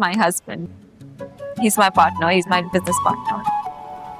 my husband. He's my partner. He's my business partner.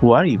Who are you?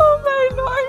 Oh my God.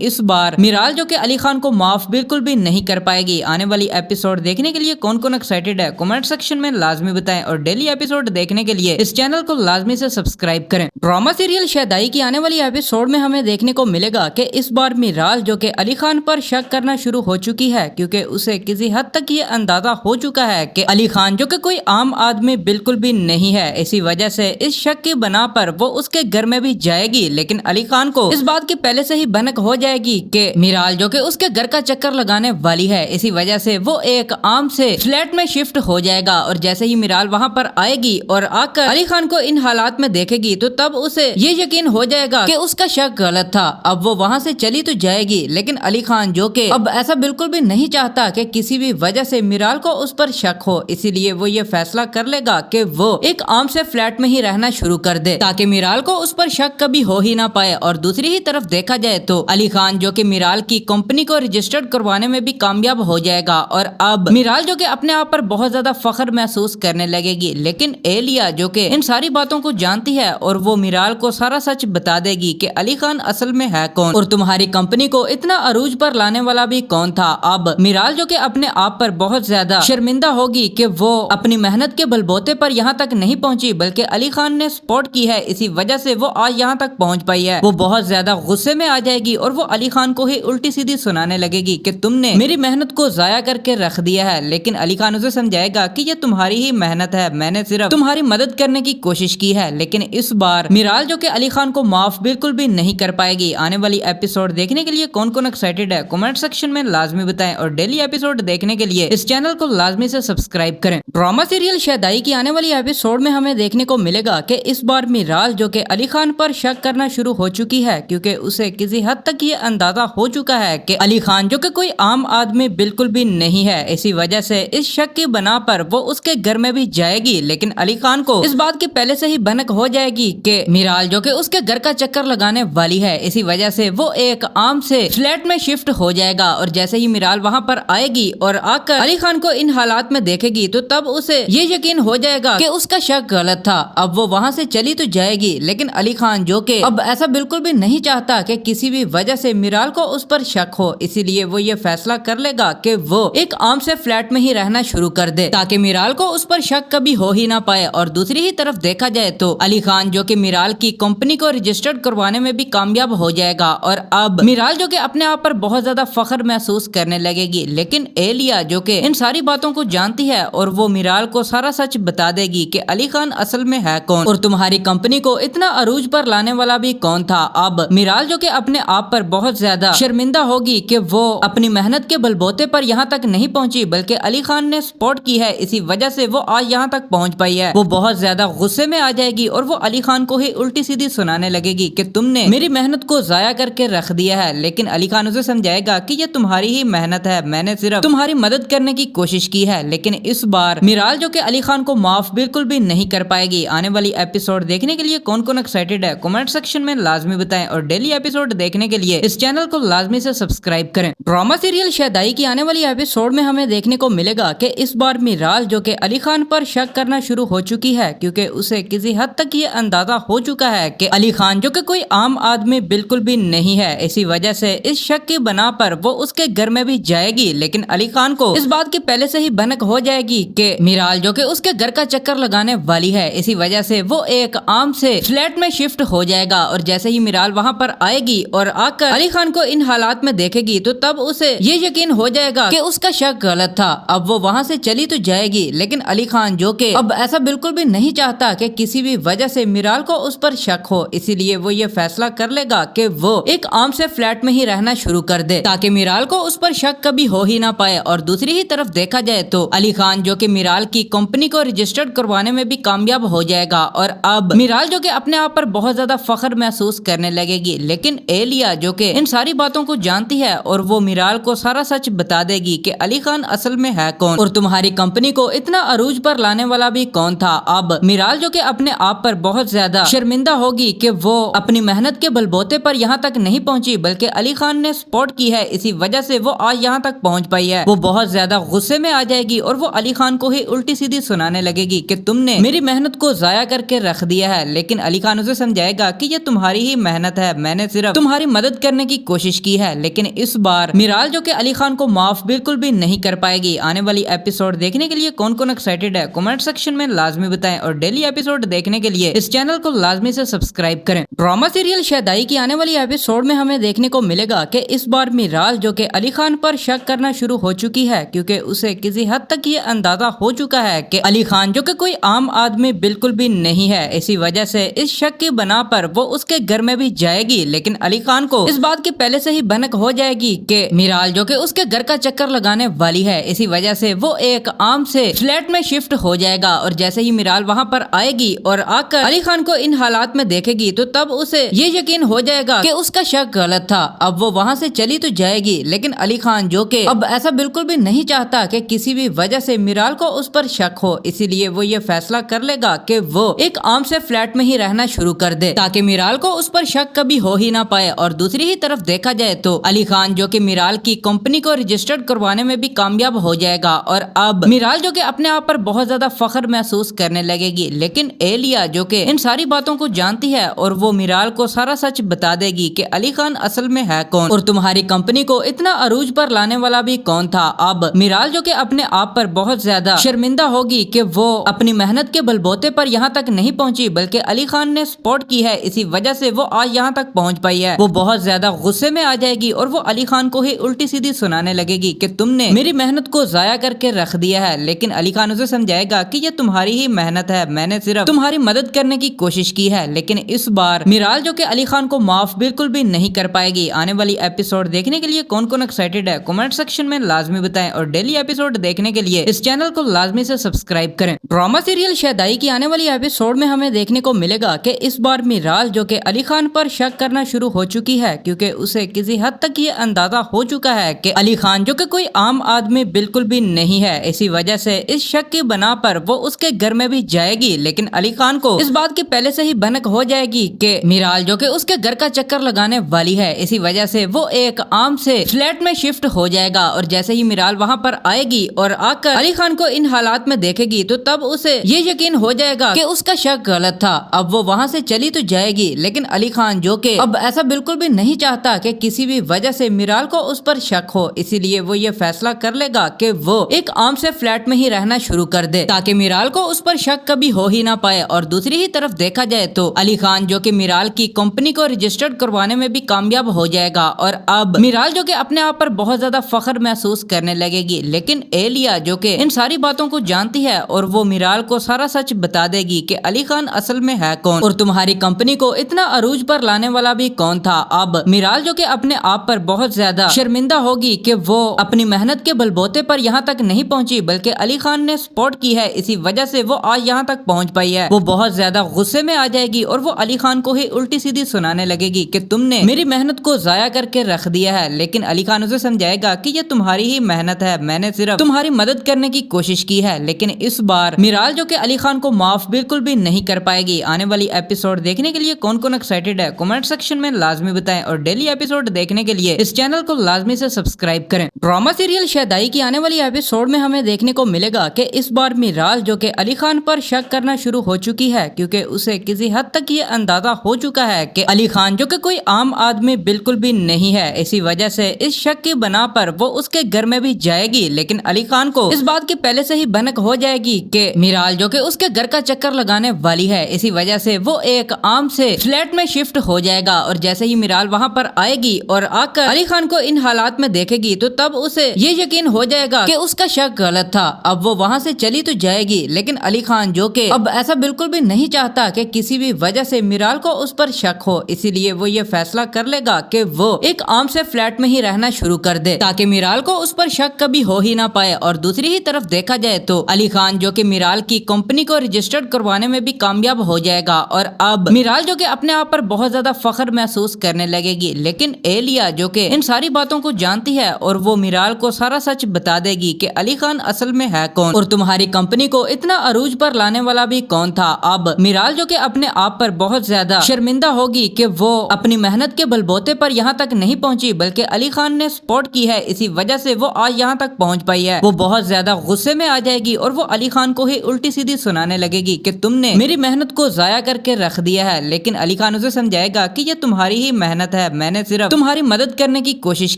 اس بار میرال جو کہ علی خان کو معاف بالکل بھی نہیں کر پائے گی. آنے والی ایپیسوڈ دیکھنے کے لیے کون کون ایکسائٹیڈ ہے کمنٹ سیکشن میں لازمی بتائیں, اور ڈیلی ایپیسوڈ دیکھنے کے لیے اس چینل کو لازمی سے سبسکرائب کریں. ڈرامہ سیریل شہدائی کی آنے والی ایپیسوڈ میں ہمیں دیکھنے کو ملے گا کہ اس بار میرال جو کہ علی خان پر شک کرنا شروع ہو چکی ہے, کیونکہ اسے کسی حد تک یہ اندازہ ہو چکا ہے کہ علی خان جو کہ کوئی عام آدمی بالکل بھی نہیں ہے. اسی وجہ سے اس شک کی بنا پر وہ اس کے گھر میں بھی جائے گی, لیکن علی خان کو اس بات کی پہلے سے ہی بھنک ہو جائے گی کہ میرال جو کہ اس کے گھر کا چکر لگانے والی ہے. اسی وجہ سے وہ ایک عام سے فلیٹ میں شفٹ ہو جائے گا, اور جیسے ہی میرال وہاں پر آئے گی اور آ کر علی خان کو ان حالات میں دیکھے گی تو تب اسے یہ یقین ہو جائے گا کہ اس کا شک غلط تھا. اب وہ وہاں سے چلی تو جائے گی, لیکن علی خان جو کہ اب ایسا بالکل بھی نہیں چاہتا کہ کسی بھی وجہ سے میرال کو اس پر شک ہو, اسی لیے وہ یہ فیصلہ کر لے گا کہ وہ ایک عام سے فلیٹ میں ہی رہنا شروع کر دے تاکہ میرال کو اس پر شک کبھی ہو ہی نہ پائے. اور دوسری ہی طرف دیکھا جائے تو علی خان جو کہ میرال کی کمپنی کو رجسٹرڈ کروانے میں بھی کامیاب ہو جائے گا, اور اب میرال جو کہ اپنے آپ پر بہت زیادہ فخر محسوس کرنے لگے گی. لیکن ایلیا جو کہ ان ساری باتوں کو جانتی ہے اور وہ میرال کو سارا سچ بتا دے گی کہ علی خان اصل میں ہے کون اور تمہاری کمپنی کو اتنا عروج پر لانے والا بھی کون تھا. اب میرال جو کہ اپنے آپ پر بہت زیادہ شرمندہ ہوگی کہ وہ اپنی محنت کے بلبوتے پر یہاں تک نہیں پہنچی بلکہ علی خان نے سپورٹ کی ہے, اسی وجہ سے وہ آج یہاں تک پہنچ پائی ہے. وہ بہت زیادہ غصے میں آ جائے گی اور وہ علی خان کو ہی الٹی سیدھی سنانے لگے گی کہ تم نے میری محنت کو ضائع کر کے رکھ دیا ہے. لیکن علی خان اسے سمجھائے گا کہ یہ تمہاری ہی محنت ہے, میں نے صرف تمہاری مدد کرنے کی کوشش کی ہے. لیکن اس بار میرال جو کہ علی خان کو معاف بالکل بھی نہیں کر پائے گی. آنے والی ایپیسوڈ دیکھنے کے لیے کون کون ایکسائٹیڈ ہے کمنٹ سیکشن میں لازمی بتائیں, اور ڈیلی ایپیسوڈ دیکھنے کے لیے اس چینل کو لازمی سے سبسکرائب کریں. ڈرامہ سیریل شہدائی کی آنے والی ایپیسوڈ میں ہمیں دیکھنے کو ملے گا کہ اس بار میرال جو کہ علی خان پر شک کرنا شروع ہو چکی ہے, کیونکہ اسے کسی حد تک یہ اندازہ ہو چکا ہے کہ علی خان جو کہ کوئی عام آدمی بالکل بھی نہیں ہے. اسی وجہ سے اس شک کی بنا پر وہ اس کے گھر میں بھی جائے گی, لیکن علی خان کو اس بات کی پہلے سے ہی بھنک ہو جائے گی کہ میرال جو کہ اس کے گھر کا چکر لگانے والی ہے. اسی وجہ سے وہ ایک عام سے فلیٹ میں شفٹ ہو جائے گا, اور جیسے ہی میرال وہاں پر آئے گی اور آ کر علی خان کو ان حالات میں دیکھے گی تو تب اسے یہ یقین ہو جائے گا کہ اس کا شک غلط تھا. اب وہ وہاں سے چلی تو جائے گی, لیکن علی خان جو کہ اب ایسا بالکل بھی نہیں چاہتا کہ کسی بھی وجہ سے میرال کو اس پر شک ہو, اسی لیے وہ یہ فیصلہ کر لے گا کہ وہ ایک عام سے فلیٹ میں ہی رہنا شروع کر دے تاکہ میرال کو اس پر شک کبھی ہو ہی نہ پائے. اور دوسری ہی طرف دیکھا جائے تو علی خان جو کہ میرال کی کمپنی کو رجسٹرڈ کروانے میں بھی کامیاب ہو جائے گا, اور اب میرال جو کہ اپنے آپ پر بہت زیادہ فخر محسوس کرنے لگے گی. لیکن ایلیا جو کہ ان ساری باتوں کو جانتی ہے اور وہ میرال کو سارا سچ بتا دے گی کہ علی خان اصل میں ہے کون اور تمہاری کمپنی کو اتنا عروج پر لانے والا بھی کون تھا. اب میرال جو کہ اپنے آپ پر بہت زیادہ شرمندہ ہوگی کہ وہ اپنی محنت کے بلبوتے پر یہاں تک نہیں پہنچی بلکہ علی خان نے سپورٹ کی ہے, اسی وجہ سے وہ آج یہاں تک پہنچ پائی ہے. وہ بہت زیادہ غصے میں آ جائے گی اور وہ علی خان کو ہی الٹی سیدھی سنانے لگے گی کہ تم نے میری محنت کو ضائع کر کے رکھ دیا ہے. لیکن علی خان اسے سمجھائے گا کہ یہ تمہاری ہی محنت ہے, میں نے صرف تمہاری مدد کرنے کی کوشش کی ہے. لیکن اس بار میرال جو کہ علی خان کو معاف بالکل بھی نہیں کر پائے گی. آنے والی ایپیسوڈ دیکھنے کے لیے کون کون ایکسائٹیڈ ہے کمنٹ سیکشن میں لازمی بتائیں, اور ڈیلی ایپیسوڈ دیکھنے کے لیے اس چینل کو لازمی سے سبسکرائب کریں. ڈرامہ سیریل شہدائی کی آنے والی ایپیسوڈ میں ہمیں دیکھنے کو ملے گا کہ اس بار میرال جو کہ علی خان پر شک کرنا شروع ہو چکی ہے, کیونکہ اسے کسی حد تک یہ اندازہ ہو چکا ہے کہ علی خان جو کہ کوئی عام آدمی بالکل بھی نہیں ہے. اسی وجہ سے اس شک کی بنا پر وہ اس کے گھر میں بھی جائے گی, لیکن علی خان کو اس بات کی پہلے سے ہی بھنک ہو جائے گی کہ میرال جو کہ اس کے گھر کا چکر لگانے والی ہے. اسی وجہ سے وہ ایک عام سے فلیٹ میں شفٹ ہو جائے گا, اور جیسے ہی میرال وہاں پر آئے گی اور آ کر علی خان کو ان حالات میں دیکھے گی تو تب اسے یہ یقین ہو جائے گا کہ اس کا شک غلط تھا. اب وہ وہاں سے چلی تو جائے گی, لیکن علی خان جو کہ اب ایسا بالکل بھی نہیں چاہتا کہ کسی بھی وجہ سے میرال کو اس پر شک ہو, اسی لیے وہ یہ فیصلہ کر لے گا کہ وہ ایک عام سے فلیٹ میں ہی رہنا شروع کر دے تاکہ میرال کو اس پر شک کبھی ہو ہی نہ پائے. اور دوسری ہی طرف دیکھا جائے تو علی خان جو کہ میرال کی کمپنی کو رجسٹرڈ کروانے میں بھی کامیاب ہو جائے گا, اور اب میرال جو کہ اپنے آپ پر بہت زیادہ فخر محسوس کرنے لگے گی. لیکن ایلیا جو کہ ان ساری باتوں کو جانتی ہے اور وہ میرال کو سارا سچ بتا دے گی کہ علی خان اصل میں ہے کون اور تمہاری کمپنی کو اتنا عروج پر لانے والا بھی کون تھا. اب میرال جو کہ اپنے آپ پر بہت زیادہ شرمندہ ہوگی کہ وہ اپنی محنت کے بلبوتے پر یہاں تک نہیں پہنچی بلکہ علی خان نے سپورٹ کی ہے, اسی وجہ سے وہ آج یہاں تک پہنچ پائی ہے. وہ بہت زیادہ غصے میں آ جائے گی اور وہ علی خان کو ہی الٹی سیدھی سنانے لگے گی کہ تم نے میری محنت کو ضائع کر کے رکھ دیا ہے. لیکن علی خان اسے سمجھائے سمجھائے گا کہ یہ تمہاری ہی محنت ہے, میں نے صرف تمہاری مدد کرنے کی کوشش کی ہے. لیکن اس بار میرال جو کہ علی خان کو معاف بالکل بھی نہیں کر پائے گی. آنے والی ایپیسوڈ دیکھنے کے لیے کون کون ایکسائٹیڈ ہے کمنٹ سیکشن میں لازمی بتائیں, اور ڈیلی ایپیسوڈ دیکھنے کے لیے اس چینل کو لازمی سے سبسکرائب کریں. ڈرامہ سیریل شہدائی کی آنے والی ایپیسوڈ میں ہمیں دیکھنے کو ملے گا کہ اس بار میرال جو کہ علی خان پر شک کرنا شروع ہو چکی ہے, کیونکہ اسے کسی حد تک یہ اندازہ ہو چکا ہے کہ علی خان جو کہ کوئی عام آدمی بالکل بھی نہیں ہے. اسی وجہ سے اس شک کی بنا پر وہ اس کے گھر میں بھی جائے گی, لیکن علی خان کو اس بات کی پہلے سے ہی بھنک ہو جائے گی کہ میرال جو کہ اس کے گھر کا چکر لگانے والی ہے. اسی وجہ سے وہ ایک عام سے فلیٹ میں شفٹ ہو جائے گا, اور جیسے ہی میرال وہاں پر آئے گی اور آ کر علی خان کو ان حالات میں دیکھے گی تو تب اسے یہ یقین ہو جائے گا کہ اس کا شک غلط تھا. اب وہ وہاں سے چلی تو جائے گی, لیکن علی خان جو کہ اب ایسا بالکل بھی نہیں چاہتا کہ کسی بھی وجہ سے میرال کو اس پر شک ہو, اسی لیے وہ یہ فیصلہ کر لے گا کہ وہ ایک عام سے فلیٹ میں ہی رہنا شروع کر دے تاکہ میرال کو اس پر شک کبھی ہو ہی نہ پائے. اور دوسری ہی طرف دیکھا جائے تو علی خان جو کہ میرال کی کمپنی کو رجسٹرڈ کروانے میں بھی کامیاب ہو جائے گا, اور اب میرال جو کہ اپنے آپ پر بہت زیادہ فخر محسوس کرنے لگے گی. لیکن ایلیا جو کہ ان ساری باتوں کو جانتی ہے اور وہ میرال کو سارا سچ بتا دے گی کہ علی خان اصل میں ہے کون اور تمہاری کمپنی کو اتنا عروج پر لانے والا بھی کون تھا. اب میرال جو کہ اپنے آپ پر بہت زیادہ شرمندہ ہوگی کہ وہ اپنی محنت کے بلبوتے پر یہاں تک نہیں پہنچی بلکہ علی خان نے سپورٹ کی ہے, اسی وجہ سے وہ آج یہاں تک پہنچ پائی ہے. وہ بہت زیادہ غصے میں آ جائے گی اور وہ علی خان کو ہی الٹی سیدھی سنانے لگے گی کہ تم نے میری محنت کو ضائع کر کے رکھ دیا ہے. لیکن علی خان اسے سمجھائے گا کہ یہ تمہاری ہی محنت ہے, میں نے صرف تمہاری مدد کرنے کی کوشش کی ہے. لیکن اس بار میرال جو کہ علی خان کو معاف بالکل بھی نہیں کر پائے گی. آنے والی ایپیسوڈ دیکھنے کے لیے کون کون ایکسائٹیڈ ہے کمنٹ سیکشن میں لازمی بتائیں, اور ڈیلی ایپیسوڈ دیکھنے کے لیے اس چینل کو لازمی سے سبسکرائب کریں. ڈرامہ سیریل شہدائی کی آنے والی ایپیسوڈ میں ہمیں دیکھنے کو ملے گا کہ اس بار میرال جو کہ علی خان پر شک کرنا شروع ہو چکی ہے, کیونکہ اسے کسی حد تک یہ اندازہ ہو چکا ہے کہ علی خان جو کہ کوئی عام آدمی بالکل بھی نہیں ہے. اسی وجہ سے اس شک کی بنا پر وہ اس کے گھر میں بھی جائے گی, لیکن علی خان کو اس بات کی پہلے سے ہی بھنک ہو جائے گی کہ میرال جو کہ اس کے گھر کا چکر لگانے والی ہے. اسی وجہ سے وہ ایک عام سے فلیٹ میں شفٹ ہو جائے گا, اور جیسے ہی میرال وہاں پر آئے گی اور آ کر علی خان کو ان حالات میں دیکھے گی تو تب اسے یہ یقین ہو جائے گا کہ اس کا شک غلط تھا. اب وہ وہاں سے چلی تو جائے گی, لیکن علی خان جو کہ اب ایسا بالکل بھی نہیں چاہتا کہ کسی بھی وجہ سے میرال کو اس پر شک ہو, اسی لیے وہ یہ فیصلہ کر لے گا کہ وہ ایک عام سے فلیٹ میں ہی رہنا شروع کر دے تاکہ میرال کو اس پر شک کبھی ہو ہی نہ پائے. اور دوسری ہی طرف دیکھا جائے تو علی خان جو کہ میرال کی کمپنی کو رجسٹرڈ کروانے میں بھی کامیاب ہو جائے گا, اور اب میرال جو کہ اپنے آپ پر بہت زیادہ فخر محسوس کرنے لگے گی. لیکن ایلیا جو کہ ان ساری باتوں کو جانتی ہے اور وہ میرال کو سارا سچ بتا دے گی کہ علی خان اصل میں ہے کون اور تمہاری کمپنی کو اتنا عروج پر لانے والا بھی کون تھا. اب میرال جو کہ اپنے آپ پر بہت زیادہ شرمندہ ہوگی کہ وہ اپنی محنت کے بلبوتے پر یہاں تک نہیں پہنچی بلکہ علی خان نے سپورٹ کی ہے, اسی وجہ سے وہ آج یہاں تک پہنچ پائی ہے. وہ بہت زیادہ غصے میں آ جائے گی اور وہ علی خان کو ہی الٹی سیدھی سنانے لگے گی کہ تم نے میری محنت کو ضائع کر کے رکھ دیا ہے. لیکن علی خان اسے سمجھائے گا کہ یہ تمہاری ہی محنت ہے, میں نے صرف تمہاری مدد کرنے کی کوشش کی ہے. لیکن اس بار میرال جو کہ علی خان کو معاف بالکل بھی نہیں کر پائے گی. آنے والی ایپیسوڈ دیکھنے کے لیے کون کون ایکسائٹیڈ ہے کمنٹ سیکشن میں لازمی بتائیں, اور ڈیلی ایپیسوڈ دیکھنے کے لیے اس چینل کو لازمی سے سبسکرائب کریں. ڈرامہ سیریل شہدائی کی آنے والی ایپیسوڈ میں ہمیں دیکھنے کو ملے گا کہ اس بار میرال جو کہ علی خان پر شک کرنا شروع ہو چکی ہے, کیونکہ اسے کسی حد تک یہ اندازہ ہو چکا ہے کہ علی خان جو کہ کوئی عام آدمی بالکل بھی نہیں ہے. اسی وجہ سے اس شک کی بنا پر وہ اس کے گھر میں بھی جائے گی, لیکن علی خان کو اس بات کی پہلے سے ہی بھنک ہو جائے گی کہ میرال جو کہ اس کے گھر کا چکر لگانے والی ہے. اسی وجہ سے وہ ایک عام سے فلیٹ میں شفٹ ہو جائے گا, اور جیسے ہی میرال وہاں پر آئے گی اور آ کر علی خان کو ان حالات میں دیکھے گی تو تب اسے یہ یقین ہو جائے گا کہ اس کا شک غلط تھا. اب وہ وہاں سے چلی تو جائے گی, لیکن علی خان جو کہ اب ایسا بالکل بھی نہیں چاہتا کہ کسی بھی وجہ سے میرال کو اس پر شک ہو, اسی لیے وہ یہ فیصلہ کر لے گا کہ وہ ایک عام سے فلیٹ میں ہی رہنا شروع کر دے تاکہ میرال کو اس پر شک کبھی ہو ہی نہ پائے. اور دوسری ہی طرف دیکھا جائے تو علی خان جو کہ میرال کی کمپنی کو رجسٹرڈ کروانے میں بھی کامیاب ہو جائے گا, اور اب میرال جو کہ اپنے آپ پر بہت زیادہ فخر محسوس کرنے لگے گی. لیکن ایلیا جو کہ ان ساری باتوں کو جانتی ہے اور وہ میرال کو سارا سچ بتا دے گی کہ علی خان اصل میں ہے کون اور تمہاری کمپنی کو اتنا عروج پر لانے والا بھی کون تھا. اب میرال جو کہ اپنے آپ پر بہت زیادہ شرمندہ ہوگی کہ وہ اپنی محنت کے بلبوتے پر یہاں تک نہیں پہنچی بلکہ علی خان نے سپورٹ کی ہے, اسی وجہ سے وہ آج یہاں تک پہنچ پائی ہے. وہ بہت زیادہ غصے میں آ جائے گی اور وہ علی خان کو ہی الٹی سیدھی سنانے لگے گی کہ تم نے میری محنت کو ضائع کر کے رکھ دیا دیا ہے، لیکن علی خان اسے سمجھائے گا کہ یہ تمہاری ہی محنت ہے، میں نے صرف تمہاری مدد کرنے کی کوشش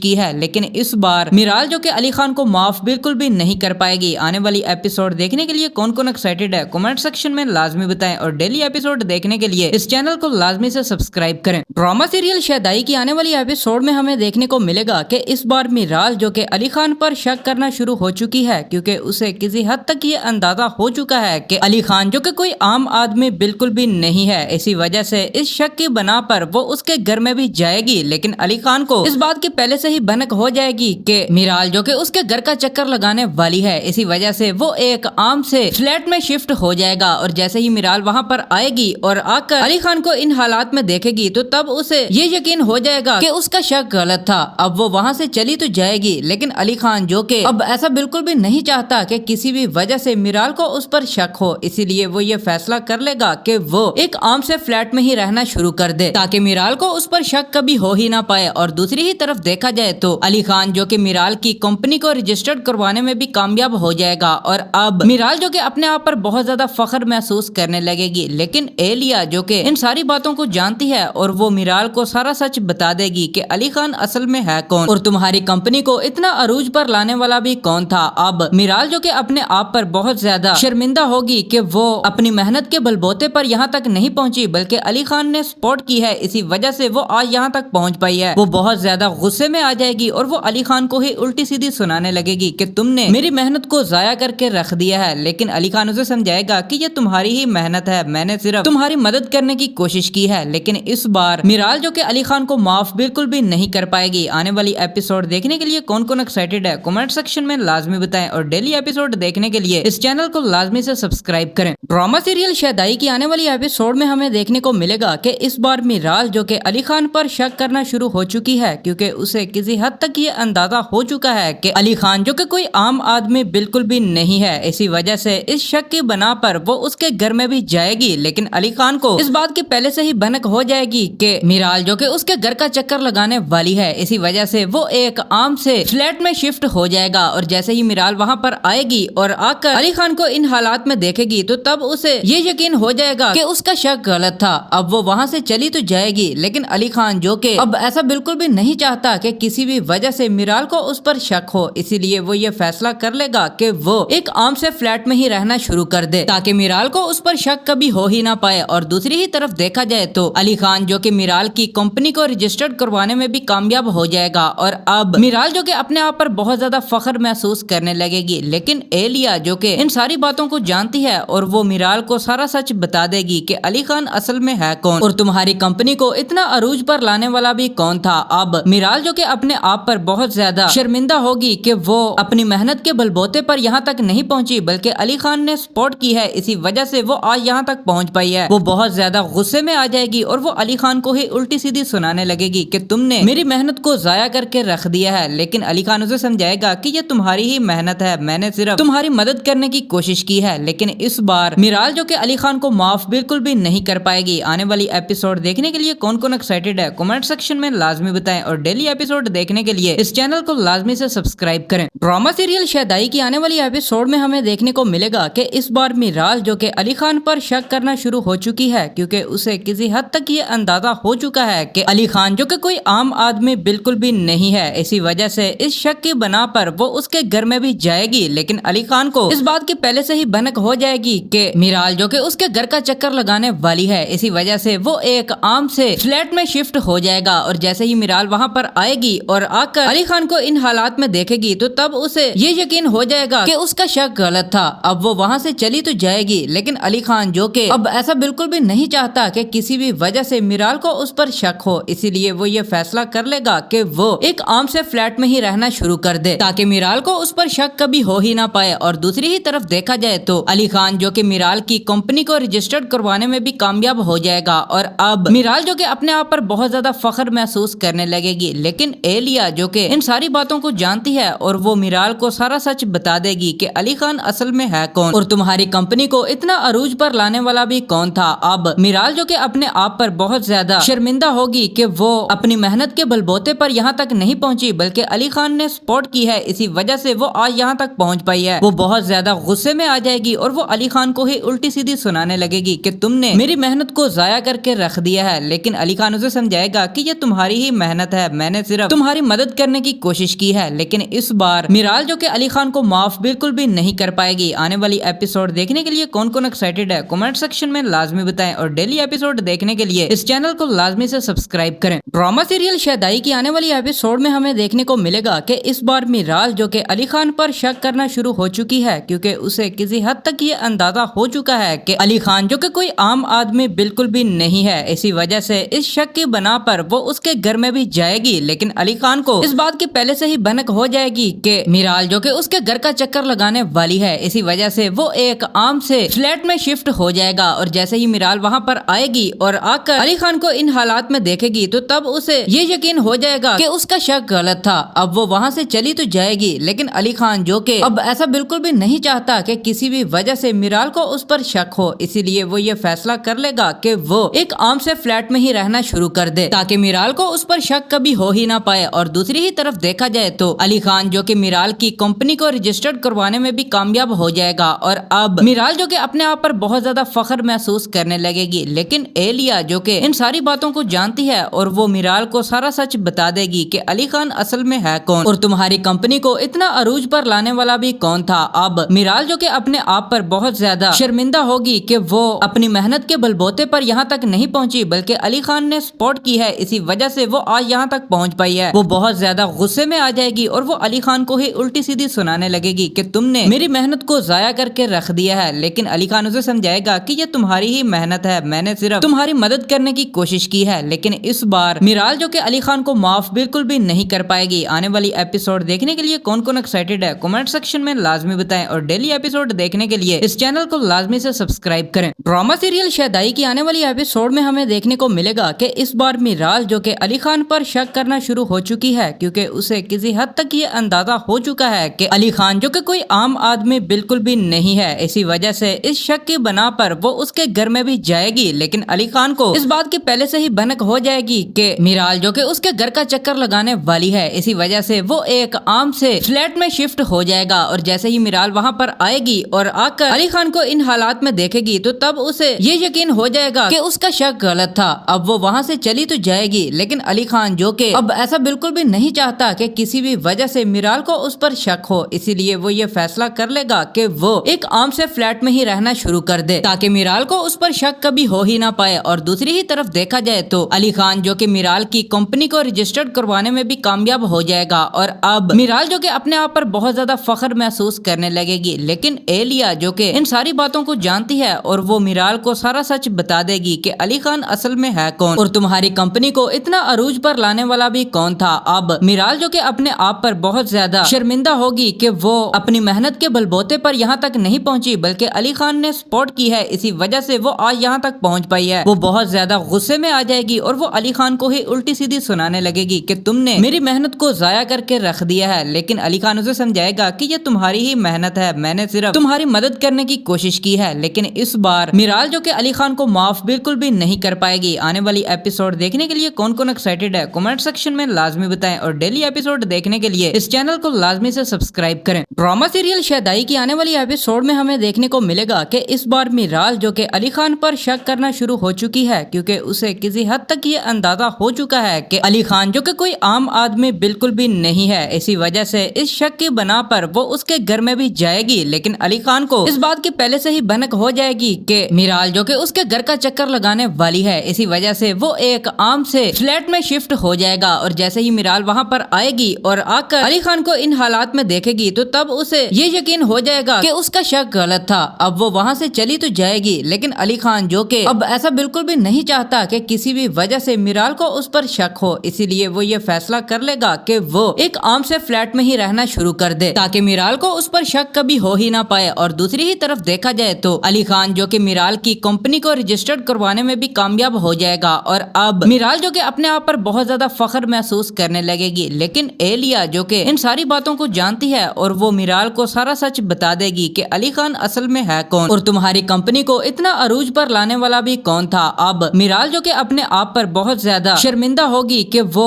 کی ہے۔ لیکن اس بار میرال جو کہ علی خان کو معاف بالکل بھی نہیں کر پائے گی۔ آنے والی ایپیسوڈ دیکھنے کے لیے کون کون ایکسائٹیڈ ہے کمنٹ سیکشن میں لازمی بتائیں، اور ڈیلی ایپیسوڈ دیکھنے کے لیے اس چینل کو لازمی سے سبسکرائب کریں۔ ڈرامہ سیریل شہدائی کی آنے والی ایپیسوڈ میں ہمیں دیکھنے کو ملے گا کہ اس بار میرال جو کہ علی خان پر شک کرنا شروع ہو چکی ہے، کیونکہ اسے کسی حد تک یہ اندازہ ہو چکا ہے کہ علی خان جو کہ کوئی عام آدمی بالکل بھی نہیں ہے۔ اسی وجہ سے اس شک کی بنا پر وہ اس کے گھر میں بھی جائے گی، لیکن علی خان کو اس بات کی پہلے سے ہی بھنک ہو جائے گی کہ میرال جو کہ اس کے گھر کا چکر لگانے والی ہے۔ اسی وجہ سے وہ ایک عام سے فلیٹ میں شفٹ ہو جائے گا، اور جیسے ہی میرال وہاں پر آئے گی اور آ کر علی خان کو ان حالات میں دیکھے گی تو تب اسے یہ یقین ہو جائے گا کہ اس کا شک غلط تھا۔ اب وہ وہاں سے چلی تو جائے گی، لیکن علی خان جو کہ اب ایسا بالکل بھی نہیں چاہتا کہ کسی بھی وجہ سے میرال کو اس پر شک ہو، اسی لیے وہ یہ فیصلہ کر لے گا کہ وہ ایک عام سے فلیٹ میں ہی رہنا شروع کر دے تاکہ میرال کو اس پر شک کبھی ہو ہی نہ پائے۔ اور دوسری ہی طرف دیکھا جائے تو علی خان جو کہ میرال کی کمپنی کو رجسٹرڈ کروانے میں بھی کامیاب ہو جائے گا، اور اب میرال جو کہ اپنے آپ پر بہت زیادہ فخر محسوس کرنے لگے گی۔ لیکن ایلیا جو کہ ان ساری باتوں کو جانتی ہے اور وہ میرال کو سارا سچ بتا دے گی کہ علی خان اصل میں ہے کون اور تمہاری کمپنی کو اتنا عروج پر لانے والا بھی کون تھا۔ اب میرال جو کہ اپنے آپ پر بہت زیادہ شرمندہ ہوگی کہ وہ اپنی محنت کے بلبوتے پر یہاں تک نہیں پہنچی بلکہ علی خان نے سپورٹ کی ہے، اسی وجہ سے وہ آج یہاں تک پہنچ پائی ہے۔ وہ بہت زیادہ غصے میں آ جائے گی اور وہ علی خان کو ہی الٹی سیدھی سنانے لگے گی کہ تم نے میری محنت کو ضائع کر کے رکھ دیا ہے۔ لیکن علی خان اسے سمجھائے گا کہ یہ تمہاری ہی محنت ہے، میں نے صرف تمہاری مدد کرنے کی کوشش کی ہے۔ لیکن اس بار میرال جو کہ علی خان کو معاف بالکل بھی نہیں کر پائے گی۔ آنے والی ایپیسوڈ دیکھنے کے لیے کون کون ایکسائٹیڈ ہے کمنٹ سیکشن میں لازمی بتائیں، اور ڈیلی ایپیسوڈ دیکھنے کے لیے اس چینل کو لازمی سے سبسکرائب کریں۔ ڈرامہ سیریل شہدائی کی آنے والی ایپیسوڈ میں ہمیں دیکھنے کو ملے گا کہ اس بار میرال جو کہ علی خان پر شک کرنا شروع ہو چکی ہے، کیونکہ اسے کسی حد تک یہ اندازہ ہو چکا ہے کہ علی خان جو کہ کوئی عام آدمی بالکل بھی نہیں ہے۔ اسی وجہ سے اس شک کی بنا پر وہ اس کے گھر میں بھی جائے گی، لیکن علی خان کو اس بات کی پہلے سے ہی بھنک ہو جائے گی کہ میرال جو کہ اس کے گھر کا چکر لگانے والی ہے۔ اسی وجہ سے وہ ایک عام سے فلیٹ میں شفٹ ہو جائے گا، اور جیسے ہی میرال وہاں پر آئے گی اور آ کر علی خان کو ان حالات میں دیکھے گی تو تب اسے یہ یقین ہو جائے گا کہ اس کا شک غلط تھا۔ اب وہ وہاں سے چلی تو جائے گی، لیکن علی خان جو کہ اب ایسا بالکل بھی نہیں چاہتا کہ کسی بھی وجہ سے میرال کو اس پر شک ہو، اسی لیے وہ یہ فیصلہ کر لے گا کہ وہ ایک عام سے فلیٹ میں ہی رہنا شروع کر دے تاکہ میرال کو اس پر شک کبھی ہو ہی نہ پائے۔ اور دوسری ہی طرف دیکھا جائے تو علی خان جو کہ میرال کی کمپنی کو رجسٹرڈ کروانے میں بھی کامیاب ہو جائے گا، اور اب میرال جو کہ اپنے آپ پر بہت زیادہ فخر محسوس کرنے لگے گی۔ لیکن ایلیا جو کہ ان ساری باتوں کو جانتی ہے اور وہ میرال کو سارا سچ بتا دے گی کہ علی خان اصل میں ہے کون اور تمہاری کمپنی کو اتنا عروج پر لانے والا بھی کون تھا۔ اب میرال جو کہ اپنے آپ پر بہت زیادہ شرمندہ ہوگی کہ وہ اپنی محنت کے بلبوتے پر یہاں تک نہیں پہنچی بلکہ علی خان نے سپورٹ کی ہے، اسی وجہ سے وہ آج یہاں تک پہنچ پائی ہے۔ وہ بہت زیادہ غصے میں آ جائے گی اور وہ علی خان کو ہی الٹی سیدھی سنانے لگے گی کہ تم نے میری محنت کو ضائع کر کے رکھ دیا ہے۔ لیکن علی خان اسے سمجھائے گا کہ یہ تمہاری ہی محنت ہے، میں نے صرف تمہاری مدد کرنے کی کوشش کی ہے۔ لیکن اس بار میرال جو کہ علی خان کو معاف بالکل بھی نہیں کر پائے گی۔ آنے والی ایپیسوڈ دیکھنے کے لیے کون کون ایکسائٹیڈ ہے کمنٹ سیکشن میں لازمی بتائیں، اور ڈیلی ایپیسوڈ دیکھنے کے لیے اس چینل کو لازمی سے سبسکرائب کریں۔ ڈرامہ سیریل شہدائی کی آنے والی ایپیسوڈ میں ہمیں دیکھنے کو ملے گا کہ اس بار میرال جو کہ علی خان پر شک کرنا شروع ہو چکی ہے، کیونکہ اسے کسی حد تک یہ اندازہ ہو چکا ہے کہ علی خان جو کہ کوئی عام آدمی بالکل بھی نہیں ہے۔ اسی وجہ سے اس شک کی بنا پر وہ اس کے گھر میں بھی جائے گی، لیکن علی خان کو اس بات کی پہلے سے ہی بھنک ہو جائے گی کہ میرال جو کہ اس کے گھر کا چکر لگانے والی ہے۔ اسی وجہ سے وہ ایک عام سے فلیٹ میں شفٹ ہو جائے گا، اور جیسے ہی میرال وہاں پر آئے گی اور آ کر علی خان کو ان حالات میں دیکھے گی تو تب اسے یہ یقین ہو جائے گا کہ اس کا شک غلط تھا۔ اب وہ وہاں سے چلی تو جائے گی، لیکن علی خان جو کہ اب ایسا بالکل بھی نہیں چاہتا کہ کسی بھی وجہ سے میرال کو اس پر شک ہو، اسی لیے وہ یہ فیصلہ کر لے گا کہ وہ ایک عام سے فلیٹ میں ہی رہنا شروع کر دے تاکہ میرال کو اس پر شک کبھی ہو ہی نہ پائے۔ اور دوسری ہی طرف دیکھا جائے تو علی خان جو کہ میرال کی کمپنی کو رجسٹرڈ کروانے میں بھی کامیاب ہو جائے گا، اور اب میرال جو کہ اپنے آپ پر بہت زیادہ فخر محسوس کرنے لگے گی۔ لیکن ایلیا جو کہ ان ساری باتوں کو جانتی ہے اور وہ میرال کو سارا سچ بتا دے گی کہ علی خان اصل میں ہے کون اور تمہاری کمپنی کو اتنا عروج پر لانے والا بھی کون تھا۔ اب میرال جو کہ اپنے آپ پر بہت زیادہ شرمندہ ہوگی کہ وہ اپنی محنت کے بلبوتے پر یہاں تک نہیں پہنچی بلکہ علی خان نے سپورٹ کی ہے، اسی وجہ سے وہ آج یہاں تک پہنچ پائی ہے۔ وہ بہت زیادہ غصے میں آ جائے گی اور وہ علی خان کو ہی الٹی سیدھی سنانے لگے گی کہ تم نے میری محنت کو ضائع کر کے رکھ دیا ہے، لیکن علی خان اسے سمجھائے گا کہ یہ تمہاری ہی محنت ہے، میں نے صرف تمہاری مدد کرنے کی کوشش کی ہے۔ لیکن اس بار میرال جو کہ علی خان کو معاف بالکل بھی نہیں کر پائے گی۔ آنے والی ایپیسوڈ دیکھنے کے لیے کون کون ایکسائٹیڈ ہے کمنٹ سیکشن میں لازمی بتائیں، اور ڈیلی ایپیسوڈ دیکھنے کے لیے اس چینل کو لازمی سے سبسکرائب کریں۔ ڈرامہ سیریل شہدائی کی آنے والی ایپیسوڈ میں ہمیں دیکھنے کو ملے گا کہ اس بار میرال جو کہ علی خان پر شک کرنا شروع ہو چکی ہے، کیونکہ اسے کسی حد تک یہ اندازہ ہو چکا ہے کہ علی خان جو کہ کوئی عام آدمی بالکل بھی نہیں ہے، اسی وجہ سے اس شک کی بنا پر وہ اس کے گھر میں بھی جائے گی۔ لیکن علی خان کو اس بات کی پہلے سے ہی بھنک ہو جائے گی کہ میرال جو کہ اس کے گھر کا چکر لگانے والی ہے، اسی وجہ سے وہ ایک عام سے فلیٹ میں شفٹ ہو جائے گا، اور جیسے ہی میرال وہاں پر آئے گی اور آ کر علی خان کو ان حالات میں دیکھے گی تو تب اسے یہ یقین ہو جائے گا کہ اس کا شک غلط تھا۔ اب وہ وہاں سے چلی تو جائے گی، لیکن علی خان جو کہ اب ایسا بالکل بھی نہیں چاہتا کہ کسی بھی وجہ سے میرال کو اس پر شک ہو، اسی لیے وہ یہ فیصلہ کر لے گا کہ وہ ایک عام سے فلیٹ میں ہی رہنا شروع کر دے تاکہ میرال کو اس پر شک کبھی ہو ہی نہ پائے۔ اور دوسری ہی طرف دیکھا جائے تو علی خان جو کہ میرال کی کمپنی کو رجسٹرڈ کروانے میں بھی کامیاب ہو جائے گا، اور اب میرال جو کہ اپنے آپ پر بہت زیادہ فخر محسوس کرنے لگے گی۔ لیکن ایلیا جو کہ ان ساری باتوں کو جانتی ہے اور وہ میرال کو سارا سچ بتا دے گی کہ علی خان اصل میں ہے کون اور تمہاری کمپنی کو اتنا عروج پر لانے والا بھی کون تھا۔ اب میرال جو کہ اپنے آپ پر بہت زیادہ شرمندہ ہوگی کہ وہ اپنی محنت کے بلبوتے پر یہاں تک نہیں پہنچی بلکہ علی خان نے سپورٹ کی ہے، اسی وجہ سے وہ آج یہاں تک پہنچ پائی ہے۔ وہ بہت زیادہ غصے میں آ جائے گی اور وہ علی خان کو ہی الٹی سیدھی سنانے لگے گی کہ تم نے میری محنت کو ضائع کر کے رکھ دیا ہے۔ لیکن علی خان اسے سمجھائے گا کہ یہ تمہاری ہی محنت ہے، میں نے صرف تمہاری مدد کرنے کی کوشش کی ہے۔ لیکن اس بار میرال جو کہ علی خان کو معاف بالکل بھی نہیں کر پائے گی۔ آنے والی ایپیسوڈ دیکھنے کے لیے کون کون ایکسائٹیڈ ہے کمنٹ سیکشن میں لازمی بتائیں، اور ڈیلی ایپیسوڈ دیکھنے کے لیے اس چینل کو لازمی سے سبسکرائب کریں۔ ڈرامہ سیریل شہدائی کی آنے والی ایپیسوڈ میں ہمیں دیکھنے کو ملے گا کہ اس بار میرال جو کہ علی خان پر شک کرنا شروع ہو چکی ہے، کیونکہ اسے کسی حد تک یہ اندازہ ہو چکا ہے کہ علی خان جو کہ کوئی عام آدمی بالکل بھی نہیں ہے، اسی وجہ سے اس شک کی بنا پر وہ اس کے گھر میں بھی جائے گی۔ لیکن علی خان کو اس بات کی پہلے سے ہی بھنک ہو جائے گی کہ میرال جو کہ اس کے گھر کا چکر لگانے والی ہے، اسی وجہ سے وہ ایک عام سے فلیٹ میں شفٹ ہو جائے گا، اور جیسے ہی میرال وہاں پر آئے گی اور آ کر علی خان کو ان حالات میں دیکھے گی تو تب اسے یہ یقین ہو جائے گا کہ اس کا شک غلط تھا۔ اب وہ وہاں سے چلی تو جائے گی، لیکن علی خان جو کہ اب ایسا بالکل بھی نہیں چاہتا کہ کسی بھی وجہ سے میرال کو اس پر شک ہو، اسی لیے وہ یہ فیصلہ کر لے گا کہ وہ ایک عام سے فلیٹ میں ہی رہنا شروع کر دے تاکہ میرال کو اس پر شک کبھی ہو ہی نہ پائے۔ اور دوسری ہی طرف دیکھا جائے تو علی خان جو کہ میرال کی کمپنی کو رجسٹرڈ کروانے میں بھی کامیاب ہو جائے گا، اور اب میرال جو کہ اپنے آپ پر بہت زیادہ فخر محسوس کرنے لگے گی۔ لیکن ایلیا جو کہ ان ساری باتوں کو جانتی ہے اور وہ میرال کو سارا سچ بتا دے گی کہ علی خان اصل میں ہے کون اور تمہاری کمپنی کو اتنا عروج پر لانے والا بھی کون تھا۔ اب میرال جو کہ اپنے آپ پر بہت زیادہ شرمندہ ہوگی کہ وہ اپنی محنت کے بلبوتے پر یہاں تک نہیں پہنچی بلکہ علی خان نے سپورٹ کی ہے، اسی وجہ سے وہ آج یہاں تک پہنچ پائی ہے۔ وہ بہت زیادہ غصے میں آ جائے گی اور وہ علی خان کو ہی الٹی سیدھی سنانے لگے گی کہ تم نے میری محنت کو ضائع کر کے رکھ دیا ہے۔ لیکن علی خان اسے سمجھائے گا کہ یہ تمہاری ہی محنت ہے، میں نے صرف تمہاری مدد کرنے کی کوشش کی ہے۔ لیکن اس بار میرال جو کہ علی خان کو معاف بالکل بھی نہیں کر پائے گی۔ آنے والی ایپیسوڈ دیکھنے کے لیے کون کون ایکسائٹیڈ ہے کمنٹ سیکشن میں لازمی بتائیں، اور ڈیلی ایپیسوڈ دیکھنے کے لیے اس چینل کو لازمی سے سبسکرائب کریں۔ ڈرامہ سیریل شہدائی کی آنے والی ایپیسوڈ میں ہمیں دیکھنے کو ملے گا کہ اس بار میرال جو کہ علی خان پر شک کرنا شروع ہو چکی ہے، کیونکہ اسے کسی حد تک یہ اندازہ ہو چکا ہے کہ علی خان جو کہ کوئی عام آدمی بالکل بھی نہیں ہے، اسی وجہ سے اس شک کی بنا پر وہ اس کے گھر میں بھی جائے گی۔ لیکن علی خان کو اس بات کی پہلے سے ہی بھنک ہو جائے گی کہ میرال جو کہ اس کے گھر کا چکر لگانے والی ہے، اسی وجہ سے وہ ایک عام سے فلیٹ میں شفٹ ہو جائے گا، اور جیسے ہی میرال وہاں پر آئے گی اور آ کر علی خان کو ان حالات میں دیکھے گی تو تب اسے یہ یقین ہو جائے گا کہ اس کا شک غلط تھا۔ اب وہ وہاں سے چلی تو جائے گی، لیکن علی خان جو کہ اب ایسا بالکل بھی نہیں چاہتا کہ کسی بھی وجہ سے میرال کو اس پر شک ہو، اسی لیے وہ یہ فیصلہ کر لے گا کہ وہ ایک عام سے فلیٹ میں ہی رہنا شروع کر دے تاکہ میرال کو اس پر شک کبھی ہو ہی نہ پائے۔ اور دوسری ہی طرف دیکھا جائے تو علی خان جو کہ میرال کی کمپنی کو رجسٹرڈ کروانے میں بھی کامیاب ہو جائے گا، اور اب میرال جو کہ اپنے آپ پر بہت زیادہ فخر محسوس کرنے لگے گی۔ لیکن ایلیا جو کہ ان ساری باتوں کو جانتی ہے اور وہ میرال کو سارا سچ بتا دے گی کہ علی خان اصل میں ہے کون اور تمہاری کمپنی کو اتنا عروج پر لانے والا بھی کون تھا۔ اب میرال جو کہ اپنے آپ پر بہت زیادہ شرمندہ ہوگی کہ وہ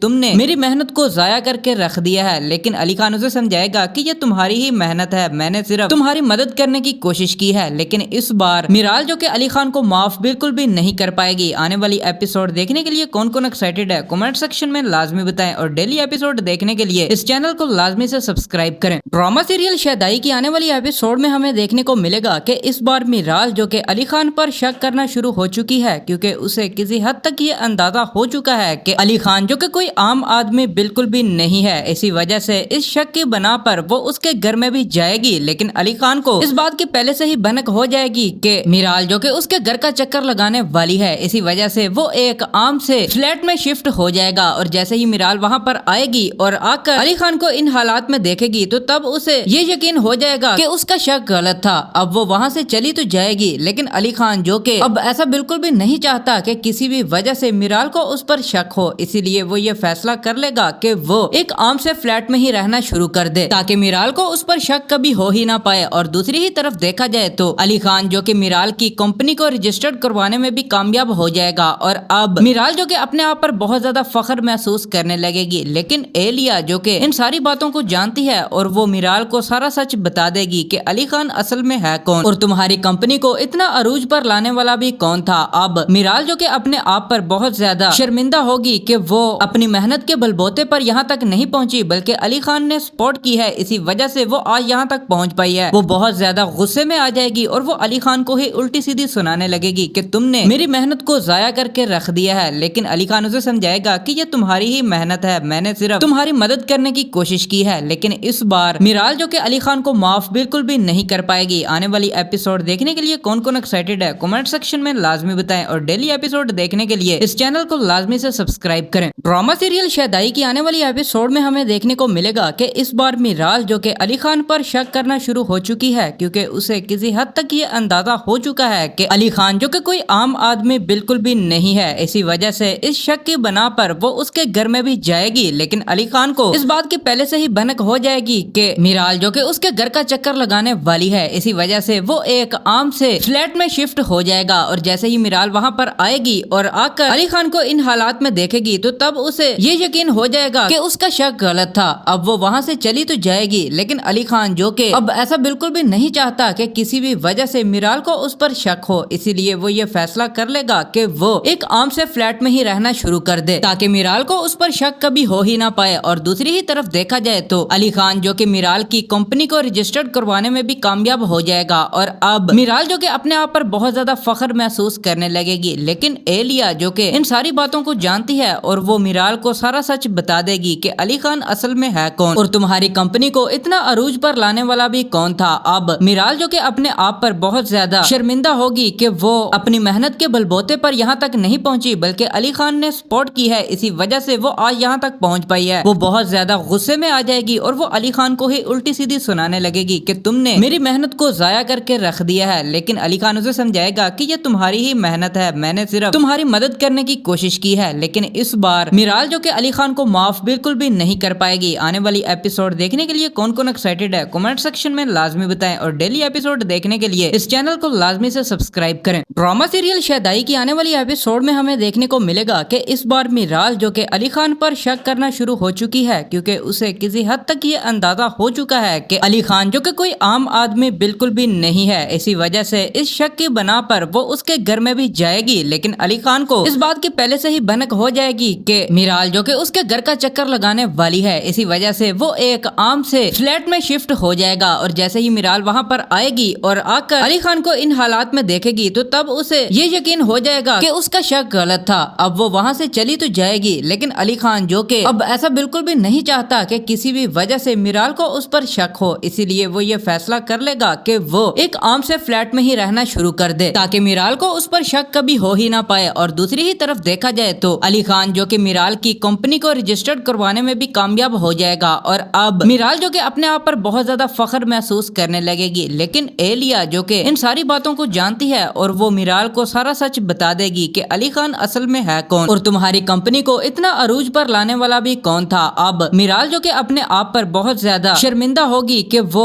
تم نے میری محنت کو ضائع کر کے رکھ دیا ہے. لیکن علی خان اسے سمجھائے گا کہ یہ تمہاری ہی محنت ہے, میں نے صرف تمہاری مدد کرنے کی کوشش کی ہے. لیکن اس بار میرال جو کہ علی خان کو معاف بالکل بھی نہیں کر پائے گی. آنے والی ایپیسوڈ دیکھنے کے لیے کون کون ایکسائٹیڈ ہے کمنٹ سیکشن میں لازمی بتائیں, اور ڈیلی ایپیسوڈ دیکھنے کے لیے اس چینل کو لازمی سے سبسکرائب کریں. ڈرامہ سیریل شہدائی کی آنے والی ایپیسوڈ میں ہمیں دیکھنے کو ملے گا کہ اس بار میرال جو کہ علی خان پر شک کرنا شروع ہو چکی ہے, کیونکہ اسے کسی حد تک یہ اندازہ ہو چکا ہے کہ علی خان جو کہ کوئی عام آدمی بالکل بھی نہیں ہے. اسی وجہ سے اس شک کی بنا پر وہ اس کے گھر میں بھی جائے گی. لیکن علی خان کو اس بات کی پہلے سے ہی بھنک ہو جائے گی کہ میرال جو کہ اس کے گھر کا چکر لگانے والی ہے. اسی وجہ سے وہ ایک عام سے فلیٹ میں شفٹ ہو جائے گا, اور جیسے ہی میرال وہاں پر آئے گی اور آ کر علی خان کو ان حالات میں دیکھے گی تو تب اسے یہ یقین ہو جائے گا کہ اس کا شک غلط تھا. اب وہ وہاں سے چلی تو جائے گی, لیکن علی خان جو کہ اب ایسا بالکل بھی نہیں چاہتا کہ کسی بھی وجہ سے میرال کو اس پر شک ہو, اسی لیے وہ یہ فیصلہ کر لے گا کہ وہ ایک عام سے فلیٹ میں ہی رہنا شروع کر دے تاکہ میرال کو اس پر شک کبھی ہو ہی نہ پائے. اور دوسری ہی طرف دیکھا جائے تو علی خان جو کہ میرال کی کمپنی کو رجسٹرڈ کروانے میں بھی کامیاب ہو جائے گا, اور اب میرال جو کہ اپنے آپ پر بہت زیادہ فخر محسوس کرنے لگے گی. لیکن ایلیا جو کہ ان ساری باتوں کو جانتی ہے اور وہ میرال کو سارا سچ بتا دے گی کہ علی خان اصل میں ہے کون اور تمہاری کمپنی کو اتنا عروج پر لانے والا بھی کون تھا. اب میرال جو کہ اپنے آپ پر بہت زیادہ شرمندہ ہوگی کہ وہ اپنی محنت کے بلبوتے پر یہاں تک نہیں پہنچی بلکہ علی خان نے سپورٹ کی ہے, اسی وجہ سے وہ آج یہاں تک پہنچ پائی ہے. وہ بہت زیادہ غصے میں آ جائے گی اور وہ علی خان کو ہی الٹی سیدھی سنانے لگے گی کہ تم نے میری محنت کو ضائع کر کے رکھ دیا ہے. لیکن علی خان اسے سمجھائے گا کہ یہ تمہاری ہی محنت ہے, میں نے صرف تمہاری مدد کرنے کی کوشش کی ہے. لیکن اس بار میرال جو کہ علی خان کو معاف بالکل بھی نہیں کر پائے گی. آنے والی ایپیسوڈ دیکھنے کے لیے کون کون ایکسائٹیڈ ہے کمنٹ سیکشن میں لازمی بتائیں, اور ڈیلی ایپیسوڈ دیکھنے کے لیے اس چینل کو لازمی سے سبسکرائب کریں. ڈرامہ سیریل شہدائی کی آنے والی ایپیسوڈ میں ہمیں دیکھنے کو ملے گا کہ اس بار میرال جو کہ علی خان پر شک کرنا شروع ہو چکی ہے, کیونکہ اسے کسی حد تک یہ اندازہ ہو چکا ہے کہ علی خان جو کہ کوئی عام آدمی بالکل بھی نہیں ہے. اسی وجہ سے اس شک کی بنا پر وہ اس کے گھر میں بھی جائے گی. لیکن علی خان کو اس بات کی پہلے سے ہی بھنک ہو جائے گی کہ میرال جو کہ اس کے گھر کا چکر لگانے والی ہے. اسی وجہ سے وہ ایک عام سے فلیٹ میں شفٹ ہو جائے گا, اور جیسے ہی میرال وہاں پر آئے گی اور آ کر علی خان کو ان حالات میں دیکھے گی تو تب اسے یہ یقین ہو جائے گا کہ اس کا شک غلط تھا. اب وہ وہاں سے چلی تو جائے گی, لیکن علی خان جو کہ اب ایسا بالکل بھی نہیں چاہتا کہ کسی بھی وجہ سے میرال کو اس پر شک ہو, اسی لیے وہ یہ فیصلہ کر لے گا کہ وہ ایک عام سے فلیٹ میں ہی رہنا شروع کر دے تاکہ میرال کو اس پر شک کبھی ہو ہی نہ پائے. اور دوسری ہی طرف دیکھا جائے تو علی خان جو کہ میرال کی کمپنی کو رجسٹرڈ کروانے میں بھی کامیاب ہو جائے گا, اور اب میرال جو کہ اپنے آپ پر بہت زیادہ فخر محسوس کرنے لگے گی. لیکن ایلیا جو کہ ان ساری باتوں کو جانتی ہے اور وہ میرال کو سارا سچ بتا دے گی کہ علی خان اصل میں ہے کون اور تمہاری کمپنی کو اتنا عروج پر لانے والا بھی کون تھا. اب میرال جو کہ اپنے آپ پر بہت زیادہ شرمندہ ہوگی کہ وہ اپنی محنت کے بلبوتے پر یہاں تک نہیں پہنچی بلکہ علی خان نے سپورٹ کی ہے, اسی وجہ سے وہ آج یہاں تک پہنچ پائی ہے. وہ بہت زیادہ غصے میں آ جائے گی اور وہ علی خان کو ہی الٹی سیدھی سنانے لگے گی کہ تم نے میری محنت کو ضائع کر کے رکھ دیا ہے. لیکن علی خان اسے سمجھائے گا کہ یہ تمہاری ہی محنت ہے, میں نے صرف تمہاری مدد کرنے کی کوشش کی ہے. لیکن اس بار میرال جو کہ علی خان کو معاف بالکل بھی نہیں کر پائے گی. آنے والی ایپیسوڈ دیکھنے کے لیے کون کون ایکسائٹیڈ ہے کمنٹ سیکشن میں لازمی بتائیں, اور ڈیلی ایپیسوڈ دیکھنے کے لیے اس چینل کو لازمی سے سبسکرائب کریں. ڈرامہ سیریل شہدائی کی آنے والی ایپیسوڈ میں ہمیں دیکھنے کو ملے گا کہ اس بار میرال جو کہ علی خان پر شک کرنا شروع ہو چکی ہے, کیونکہ اسے کسی حد تک یہ اندازہ ہو چکا ہے کہ علی خان جو کہ کوئی عام آدمی بالکل بھی نہیں ہے. اسی وجہ سے اس شک کی بنا پر وہ اس کے گھر میں بھی جائے گی. لیکن علی خان کو اس بات کی پہلے سے ہی بھنک ہو جائے گی کہ میرال جو کہ اس کے گھر کا چکر لگانے والی ہے. اسی وجہ سے وہ ایک عام سے فلیٹ میں شفٹ ہو جائے گا, اور جیسے ہی میرال وہاں پر آئے گی اور آ کر علی خان کو ان حالات میں دیکھے گی تو تب اسے یہ یقین ہو جائے گا کہ اس کا شک غلط تھا. اب وہ وہاں سے چلی تو جائے گی, لیکن علی خان جو کہ اب ایسا بالکل بھی نہیں چاہتا کہ کسی بھی وجہ سے میرال کو اس پر شک ہو, اسی لیے وہ یہ فیصلہ کر لے گا کہ وہ ایک عام سے فلیٹ میں ہی رہنا شروع کر دے تاکہ میرال کو اس پر شک کبھی ہو ہی نہ پائے. اور دوسری ہی طرف دیکھا جائے تو علی خان جو کہ میرال کی کمپنی کو رجسٹرڈ کروانے میں بھی کامیاب ہو جائے گا, اور اب میرال جو کہ اپنے آپ پر بہت زیادہ فخر محسوس کرنے لگے گی. لیکن ایلیا جو کہ ان ساری باتوں کو جانتی ہے اور وہ میرال کو سارا سچ بتا دے گی کہ علی خان اصل میں ہے کون اور تمہاری کمپنی کو اتنا عروج پر لانے والا بھی کون تھا. اب میرال جو کہ اپنے آپ پر بہت زیادہ شرمندہ ہوگی کہ وہ